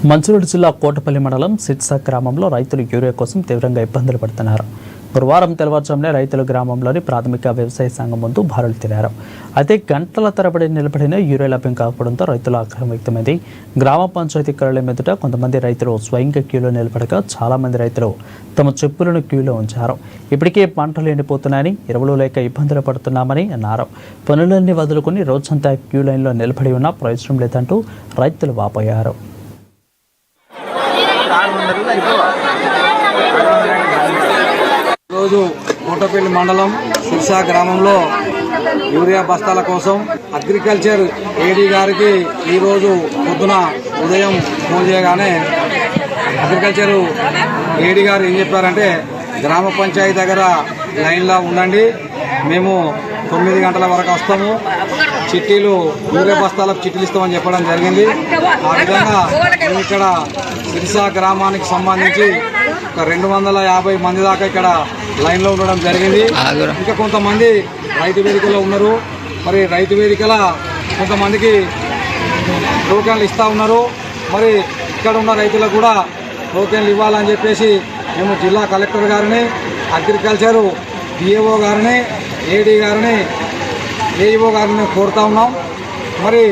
మంచిర్యాల జిల్లా కోటపల్లి మండలం సిట్సా గ్రామంలో రైతులు యూరియా కోసం తీవ్రంగా ఇబ్బందులు పడుతున్నారు. గురువారం తెల్లవారుజామునే రైతులు గ్రామంలోని ప్రాథమిక వ్యవసాయ సంఘం ముందు బారులు తీరారు. అయితే గంటల తరబడి నిలబడిన యూరియా లభ్యం కాకపోవడంతో రైతుల ఆగ్రహం వ్యక్తమైంది. గ్రామ పంచాయతీ కార్యాలయం ఎదుట కొంతమంది రైతులు స్వయంగా క్యూలో నిలబడగా చాలా మంది రైతులు తమ చెప్పులను క్యూలో ఉంచారు. ఇప్పటికే పంటలు ఎండిపోతున్నాయని, ఎరువులు లేక ఇబ్బందులు పడుతున్నామని అన్నారు. పనులన్నీ వదులుకుని రోజంతా క్యూ లైన్లో నిలబడి ఉన్నా ప్రయోజనం లేదంటూ రైతులు వాపోయారు. రోజు కోటపల్లి మండలం సిర్సా గ్రామంలో యూరియా బస్తాల కోసం అగ్రికల్చర్ ఏడీ గారికి ఈరోజు పొద్దున ఉదయం ఫోన్ చేయగానే అగ్రికల్చర్ ఏడీ గారు ఏం చెప్పారంటే, గ్రామ పంచాయతీ దగ్గర లైన్లో ఉండండి, మేము 9 గంటల వరకు వస్తాము, చిట్టీలు యూరియా బస్తాలకు చిట్టీలు ఇస్తామని చెప్పడం జరిగింది. ఆ విధంగా మేము ఇక్కడ సిర్సా గ్రామానికి సంబంధించి ఒక 250 మంది దాకా ఇక్కడ లైన్లో ఉండడం జరిగింది. ఇంకా కొంతమంది రైతు వేదికలో ఉన్నారు. మరి రైతు వేదికల కొంతమందికి టోకెన్లు ఇస్తూ ఉన్నారు. మరి ఇక్కడ ఉన్న రైతులకు కూడా టోకెన్లు ఇవ్వాలని చెప్పేసి మేము జిల్లా కలెక్టర్ గారిని, అగ్రికల్చరు డిఏఓ గారిని, ఏడీ గారిని, ఏఈఓ గారిని కోరుతా ఉన్నాం. మరి